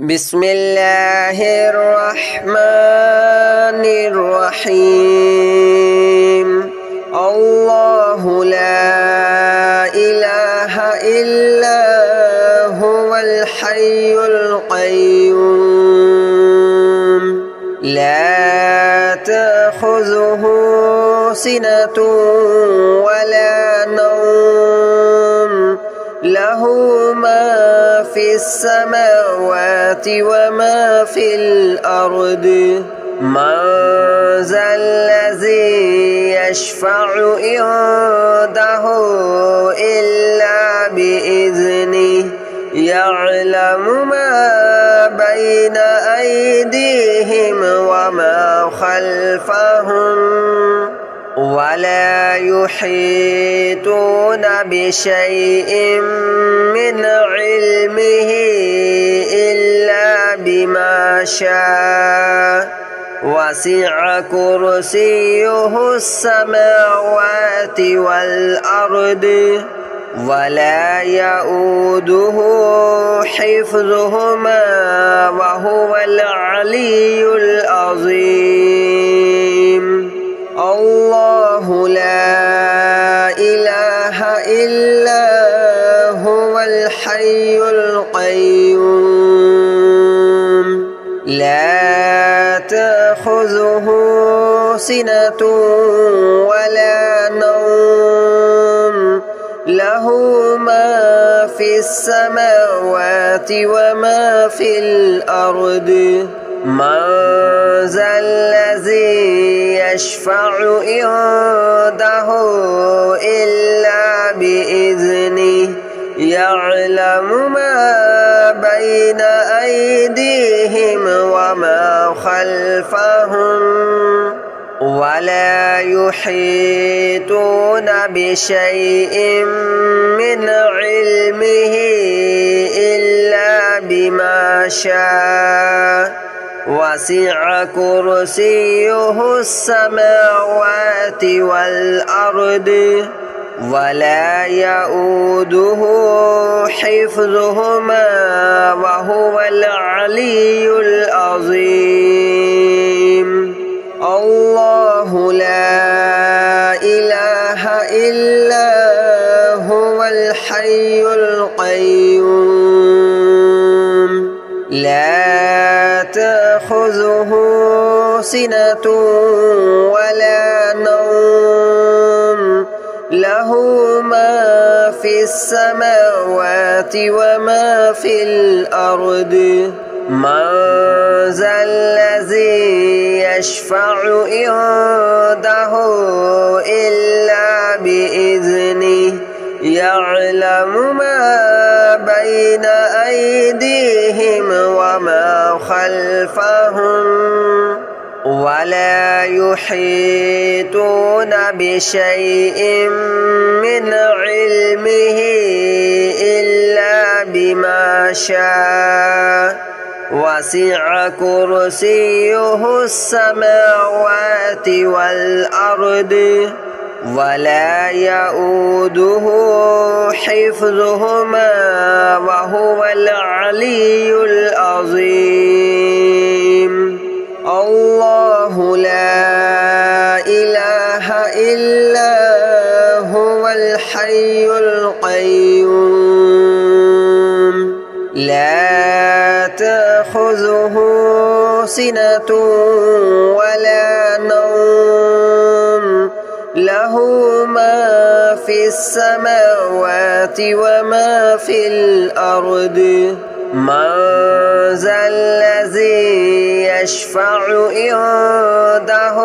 بسم الله الرحمن الرحيم الله لا إله إلا هو الحي القيوم لا تأخذه سنة ولا نوم له ما في السماوات وما في الأرض من ذا الذي يشفع عنده إلا بإذنه يعلم ما بين أيديهم وما خلفهم ولا يحيطون بشيء من علمه إلا بما شاء وسع كرسيه السماوات والأرض ولا يؤوده حفظهما وهو العلي العظيم الله لا إله إلا هو الحي القيوم لا تأخذه سنة ولا نوم له ما في السماوات وما في الأرض من ذا الذي يشفع عنده إلا بإذنه يعلم ما بين أيديهم وما خلفهم ولا يحيطون بشيء من علمه إلا بما شاء وسع كرسيه السماوات والأرض ولا يؤوده حفظهما وهو العلي العظيم الله لا إله إلا هو الحي القيوم لا تأخذه سنة ولا نوم له ما في السماوات وما في الأرض من ذا الذي يشفع عنده إلا بإذنه يعلم ما بين أيديهم وما خلفهم ولا يحيطون بشيء من علمه إلا بما شاء وسع كرسيه السماوات والأرض ولا يؤوده حفظهما وهو العلي العظيم الله لا إله إلا هو الحي القيوم لا تأخذه سنة ولا نوم له ما في السماوات وما في الأرض من ذا الذي يشفع عنده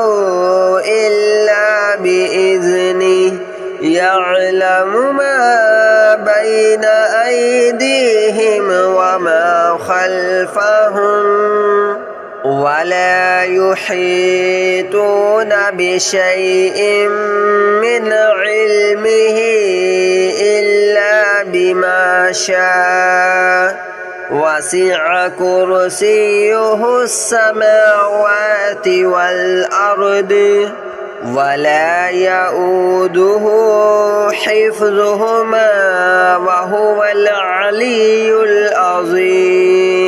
إلا بإذنه يعلم ما بين أيديهم وما خلفهم ولا يحيطون بشيء من علمه إلا بما شاء وسع كرسيه السماوات والأرض ولا يؤوده حفظهما وهو العلي العظيم.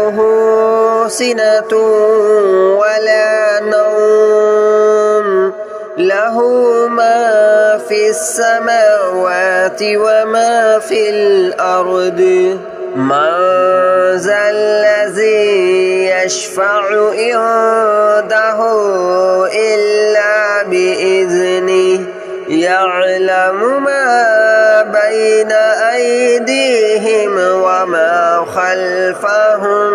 تأخذه سنة ولا نوم له ما في السماوات وما في الأرض من ذا الذي يشفع عنده إلا بإذنه يعلم ما بين أيديهم وما خلفهم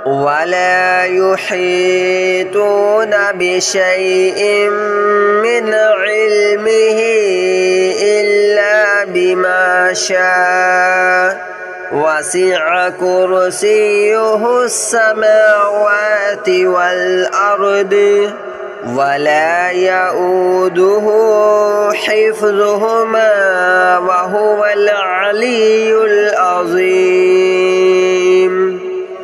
ولا يحيطون بشيء من علمه إلا بما شاء وسع كرسيه السماوات والأرض ولا يؤوده حفظهما وهو العلي العظيم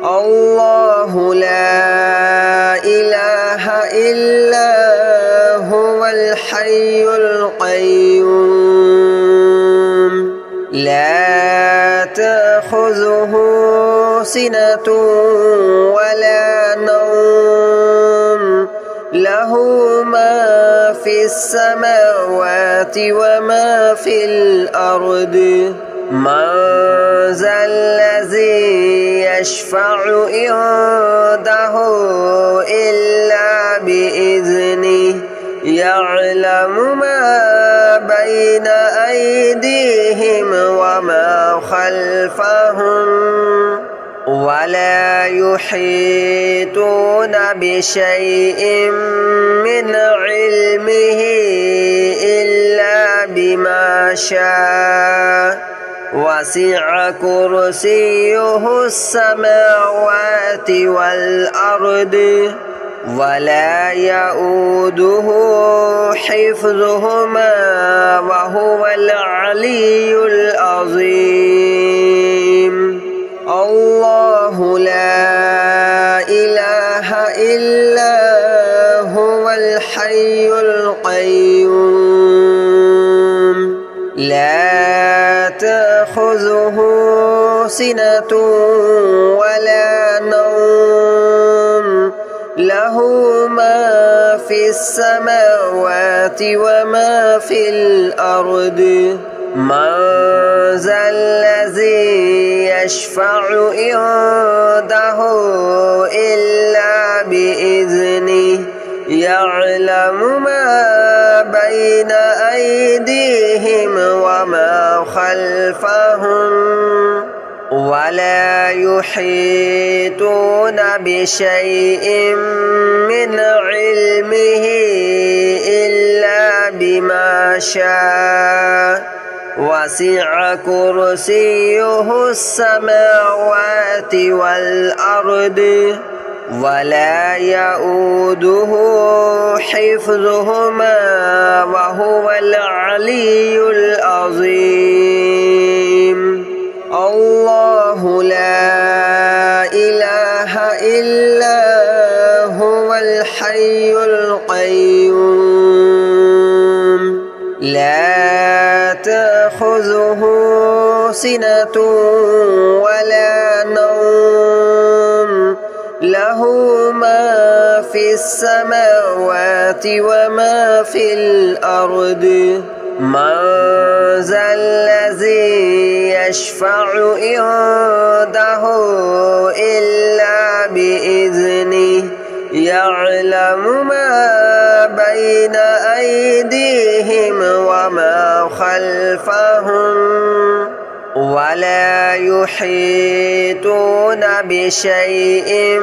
الله لا إله إلا هو الحي القيوم لا تأخذه سنة ولا نوم له ما في السماوات وما في الأرض من ذا الذي يشفع عنده إلا بإذنه يعلم ما بين أيديهم وما خلفهم ولا يحيطون بشيء من علمه إلا بما شاء وسع كرسيه السماوات والأرض ولا يؤوده حفظهما وهو العلي العظيم الله لا إله إلا هو الحي القيوم لا تأخذه سنة ولا نوم له ما في السماوات وما في الأرض من ذا الذي يشفع عنده إلا بإذنه يعلم ما بين أيديهم وما خلفهم ولا يحيطون بشيء من علمه إلا بما شاء وسع كرسيه السماوات والأرض ولا يؤوده حفظهما وهو العلي العظيم الله لا إله إلا هو الحي القيوم لا تأخذه سنة ولا نوم له ما في السماوات وما في الأرض من ذا الذي يشفع عنده إلا بإذنه يعلم ما بين أيديهم وما خلفهم ولا يحيطون بشيء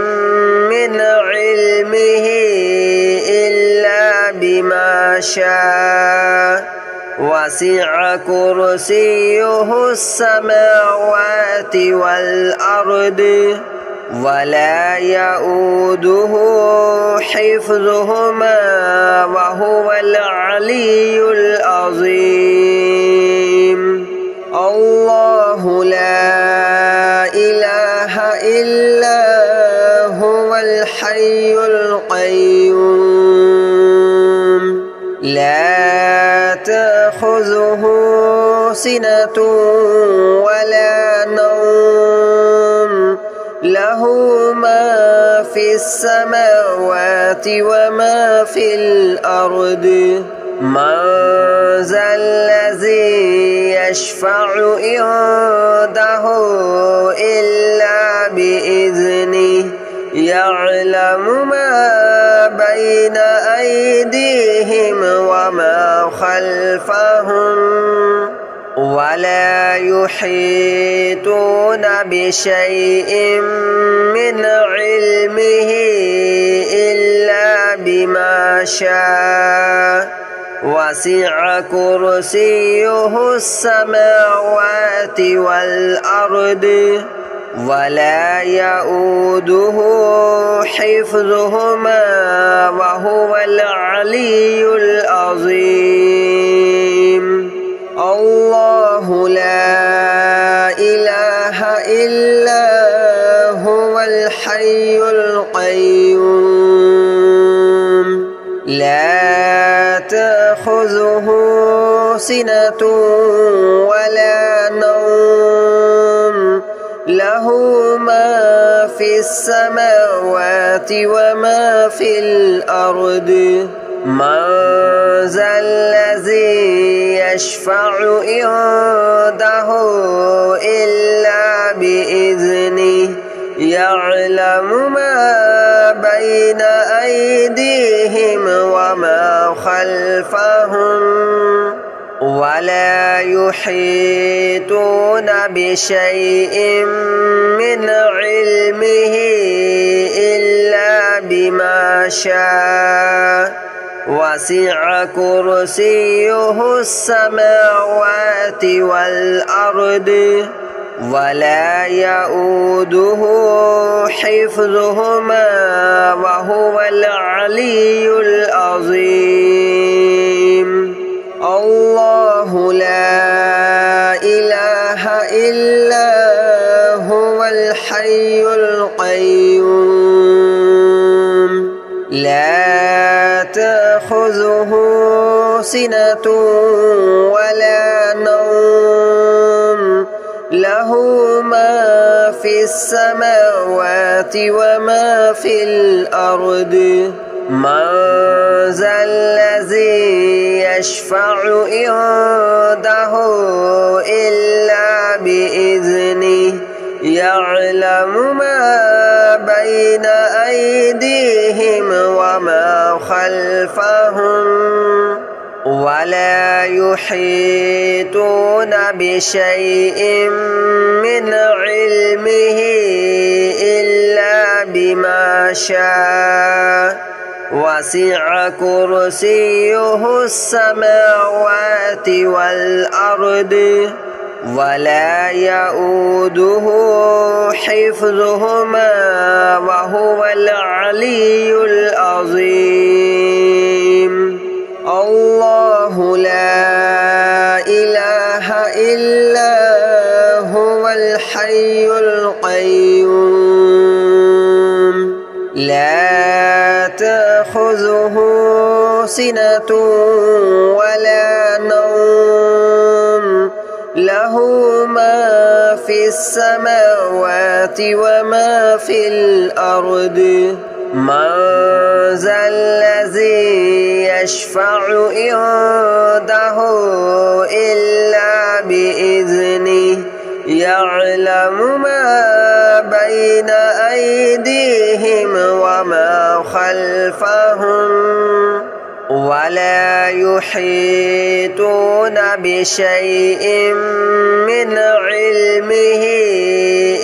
من علمه إلا بما شاء وسع كرسيه السماوات والأرض ولا يؤوده حفظهما وهو العلي العظيم الله لا إله إلا هو الحي القيوم لا تأخذه سنة ولا نوم له له ما في السماوات وما في الأرض من ذا الذي يشفع عنده إلا بإذنه يعلم ما بين أيديهم وما خلفهم ولا يحيطون بشيء من علمه إلا بما شاء وسع كرسيه السماوات والأرض ولا يؤوده حفظهما وهو العلي العظيم الله لا إله إلا هو الحي القيوم لا تأخذه سنة ولا نوم له ما في السماوات وما في الأرض من ذا الذي يشفع عنده إلا بإذنه يعلم ما بين أيديهم وما خلفهم ولا يحيطون بشيء من علمه إلا بما شاء وسع كرسيه السماوات والأرض ولا يؤوده حفظهما وهو العلي العظيم الله لا إله إلا هو الحي القيوم لا تأخذه سنة ولا نوم له ما في السماوات وما في الأرض من ذا الذي يشفع عنده إلا بإذنه يعلم ما بين أيديهم وما خلفهم ولا يحيطون بشيء من علمه إلا بما شاء وسع كرسيه السماوات والأرض ولا يؤوده حفظهما وهو العلي العظيم الله لا إله إلا هو الحي القيوم لا تأخذه سنة ولا نوم له ما في السماوات وما في الأرض من ذا الذي يشفع عنده إلا بإذنه يعلم ما بين أيديهم وما خلفهم ولا يحيطون بشيء من علمه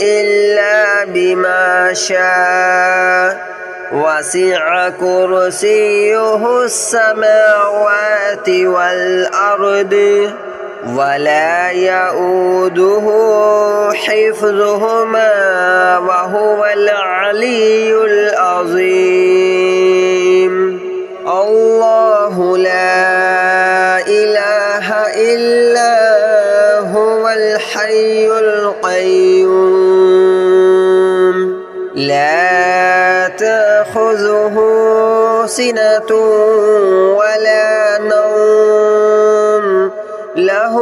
إلا بما شاء وسع كرسيه السماوات والأرض ولا يؤوده حفظهما وهو العلي العظيم الله لا إله إلا هو الحي القيوم لا تأخذه سنة ولا نوم له له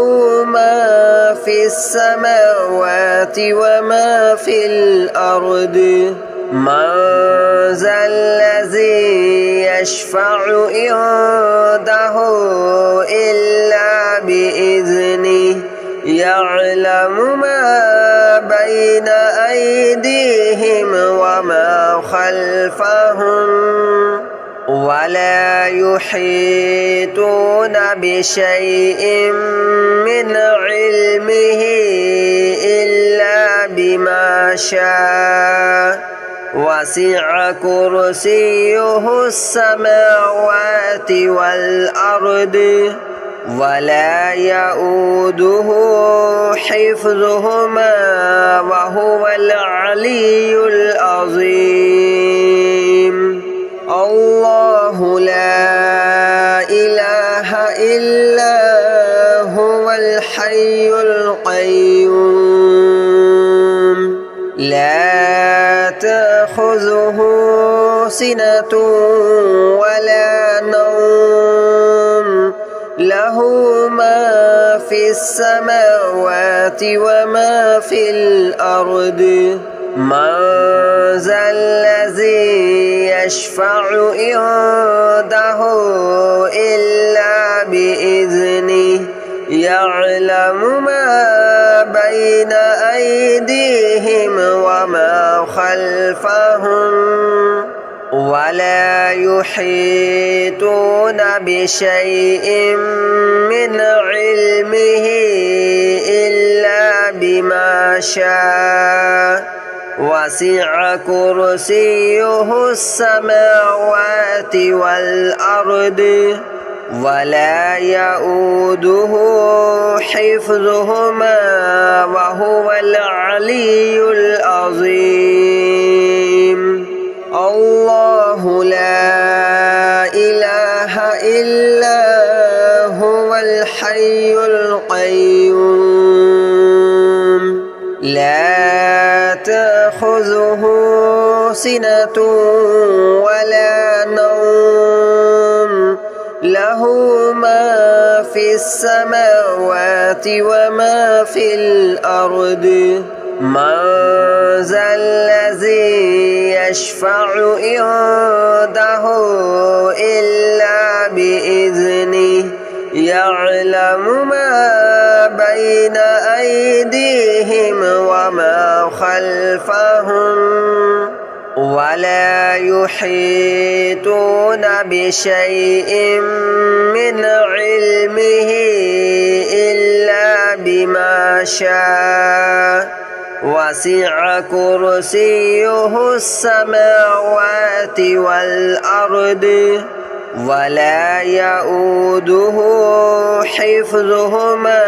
ما في السماوات وما في الأرض من ذا الذي يشفع عنده إلا بإذنه يعلم ما بين أيديهم وما خلفهم ولا يحيطون بشيء من علمه إلا بما شاء وسع كرسيه السماوات والأرض ولا يؤوده حفظهما وهو العلي العظيم الله لا إله إلا هو الحي القيوم لا تأخذه سنة ولا نوم له ما في السماوات وما في الأرض من ذا الذي يشفع عنده إلا بإذنه يعلم ما بين أيديهم وما خلفهم ولا يحيطون بشيء من علمه إلا بما شاء وسع كرسيه السماوات والأرض ولا يؤوده حفظهما وهو العلي العظيم الله لا إله إلا هو الحي القيوم لا تأخذه سنة ولا نوم له ما في السماوات وما في الأرض من ذا الذي يشفع عنده إلا بإذنه يعلم ما بين أيديهم وما خلفهم ولا يحيطون بشيء من علمه إلا بما شاء وسع كرسيه السماوات والأرض ولا يؤوده حفظهما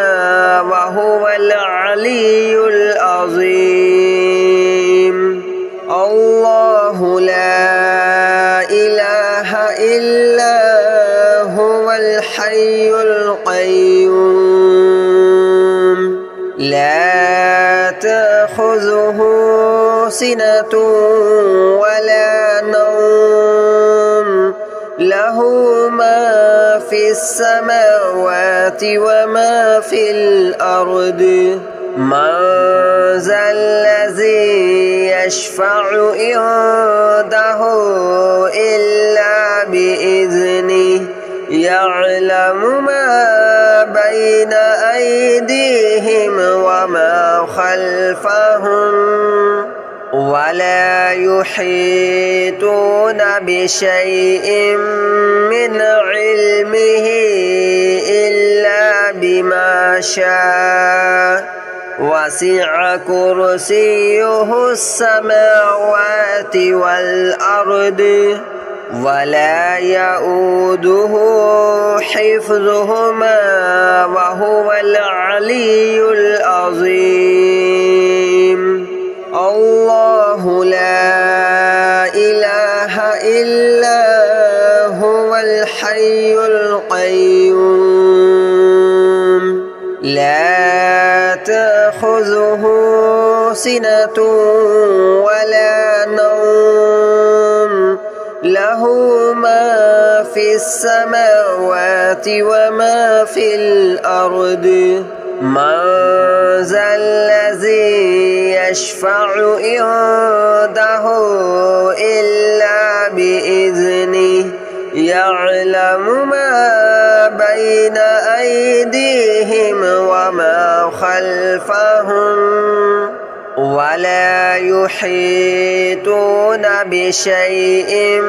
وهو العلي العظيم الله لا إله إلا هو الحي القيوم لا تأخذه سنة ولا نوم له ما في السماوات وما في الأرض من ذا الذي يشفع عنده إلا بإذنه يعلم ما بين أيديهم وما خلفهم ولا يحيطون بشيء من علمه إلا بما شاء وسع كرسيه السماوات والأرض ولا يؤوده حفظهما وهو العلي العظيم الله لا إله إلا هو الحي القيوم لا تأخذه سنة ولا نوم له ما في السماوات وما في الأرض من ذا الذي يشفع عنده إلا بإذنه يعلم ما بين أيديهم وما خلفهم ولا يحيطون بشيء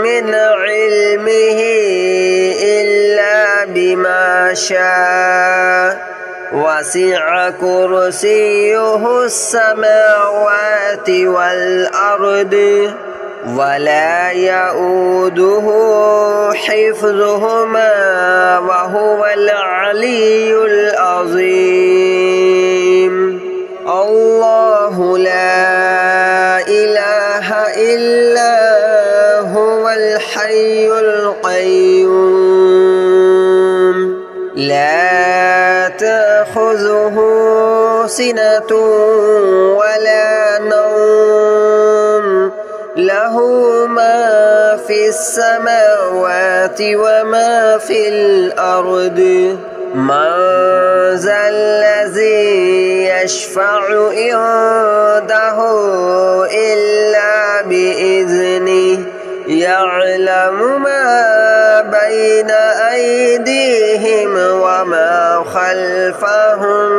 من علمه إلا بما شاء وسع كرسيه السماوات والأرض ولا يؤوده حفظهما وهو العلي العظيم الله لا إله إلا هو الحي القيوم لا تأخذه سنة ولا نوم له ما في السماوات وما في الأرض من ذا الذي يشفع عنده إلا بإذنه يعلم ما بين أيديهم وما خلفهم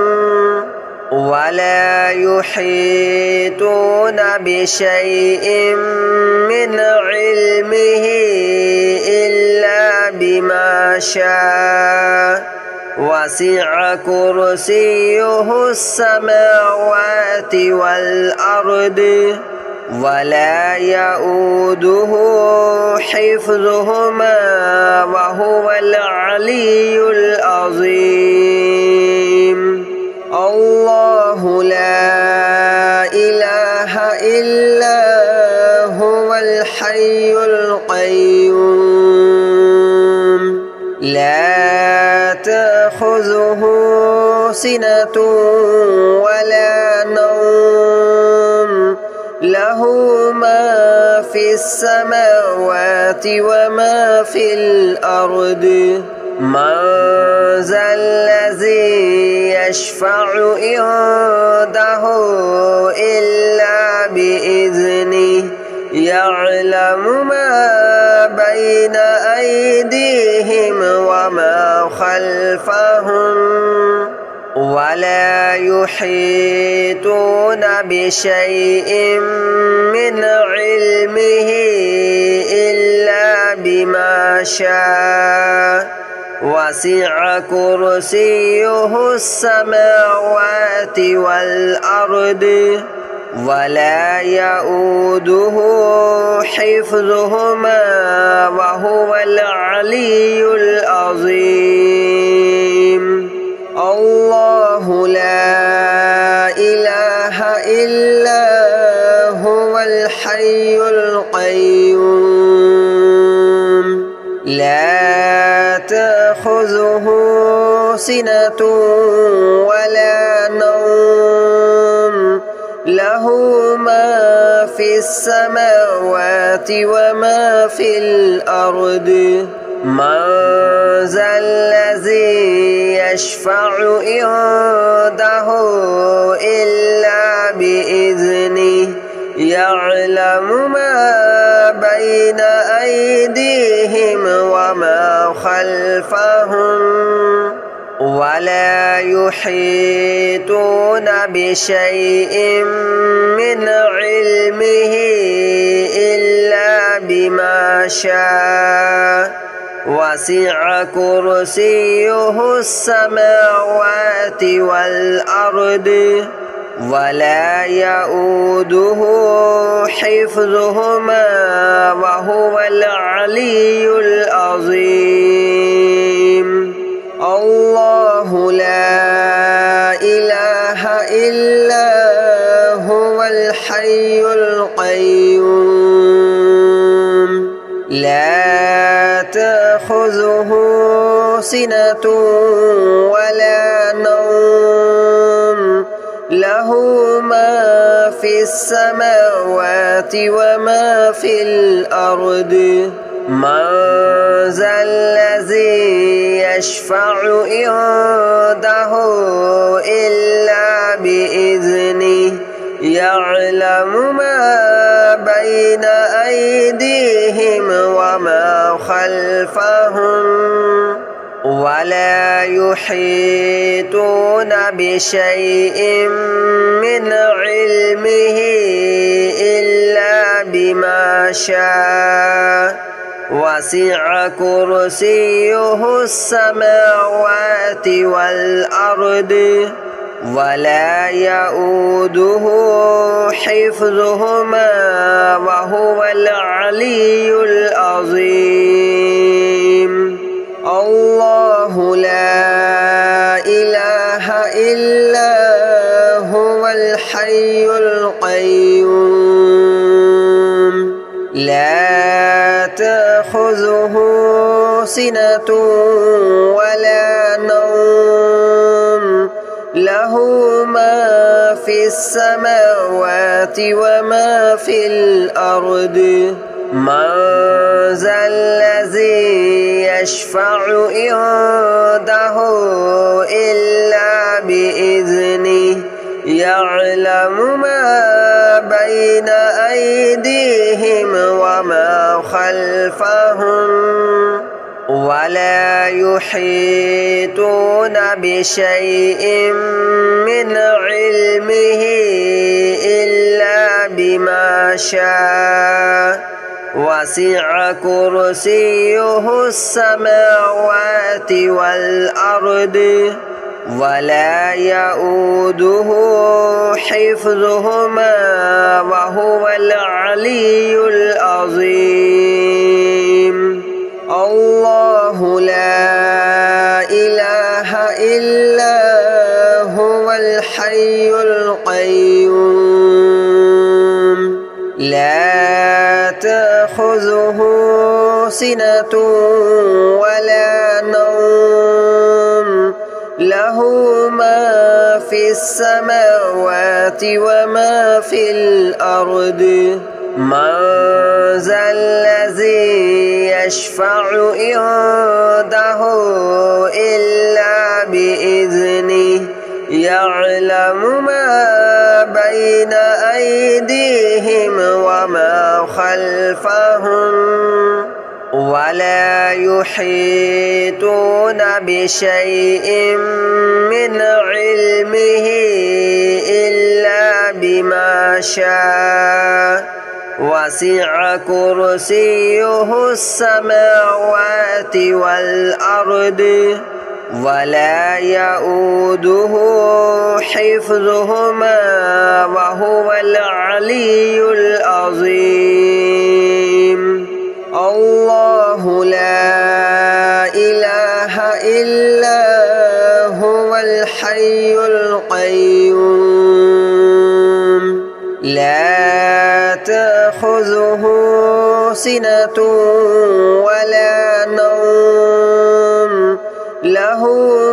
ولا يحيطون بشيء من علمه إلا بما شاء وسع كرسيه السماوات والأرض ولا يؤوده حفظهما وهو العلي العظيم الله لا إله إلا هو الحي القيوم لا تأخذه سنة ولا نوم له ما في السماوات وما في الأرض من ذا الذي يشفع عنده إلا بإذنه يعلم ما بين أيديهم وما خلفهم ولا يحيطون بشيء من علمه إلا بما شاء وسع كرسيه السماوات والأرض ولا يؤوده حفظهما وهو العلي العظيم الله لا إله إلا هو الحي القيوم لا تأخذه سنة ولا نوم له ما في السماوات وما في الأرض من ذا الذي يشفع عنده إلا بإذنه يعلم ما بين أيديهم وما خلفهم ولا يحيطون بشيء من علمه إلا بما شاء وسع كرسيه السماوات والأرض ولا يؤوده حفظهما وهو العلي العظيم الله لا إله إلا هو الحي القيوم لا تأخذه سنة ولا نوم له ما في السماوات وما في الأرض من ذا الذي يشفع عنده إلا بإذنه يعلم ما بين أيديهم وما خلفهم ولا يحيطون بشيء من علمه إلا بما شاء وسع كرسيه السماوات والأرض ولا يؤوده حفظهما وهو العلي العظيم الله لا إله إلا هو الحي القيوم لا تأخذه سنة ولا نوم له ما في السماوات وما في الأرض من ذا الذي يشفع عنده إلا بإذنه يعلم ما بين أيديهم وما خلفهم ولا يحيطون بشيء من علمه إلا بما شاء وسع كرسيه السماوات والأرض ولا يؤوده حفظهما وهو العلي العظيم الله لا إله إلا هو الحي القيوم لا تأخذه سنة ولا نوم له ما في السماوات وما في الأرض من ذا الذي يشفع عنده إلا بإذنه يعلم ما بين أيديهم وما خلفهم ولا يحيطون بشيء من علمه إلا بما شاء وسع كرسيه السماوات والأرض ولا يؤوده حفظهما وهو العلي العظيم الله لا إله إلا هو الحي القيوم لا تأخذه سنة ولا نوم له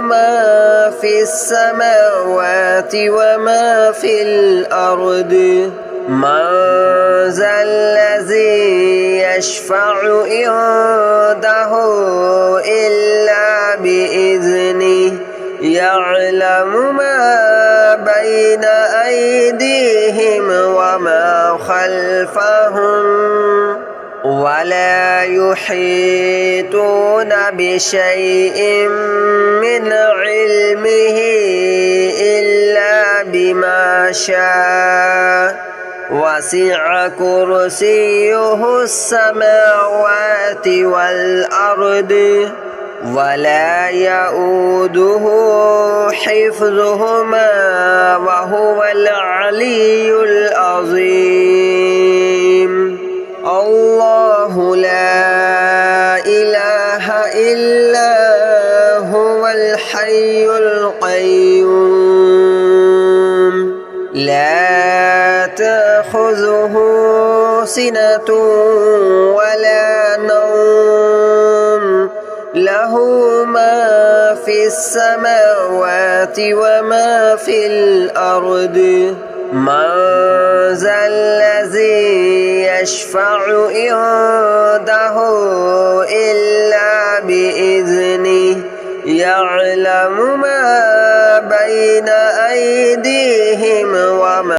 ما في السماوات وما في الأرض من ذا الذي يشفع عنده إلا بإذنه يعلم ما بين أيديهم وما خلفهم ولا يحيطون بشيء من علمه إلا بما شاء وسع كرسيه السماوات والأرض ولا يؤوده حفظهما وهو العلي العظيم الله لا إله إلا هو الحي القيوم لا تأخذه سنة ولا نوم له ما في السماوات وما في الأرض من ذا الذي يشفع عنده يعلم ما بين أيديهم وما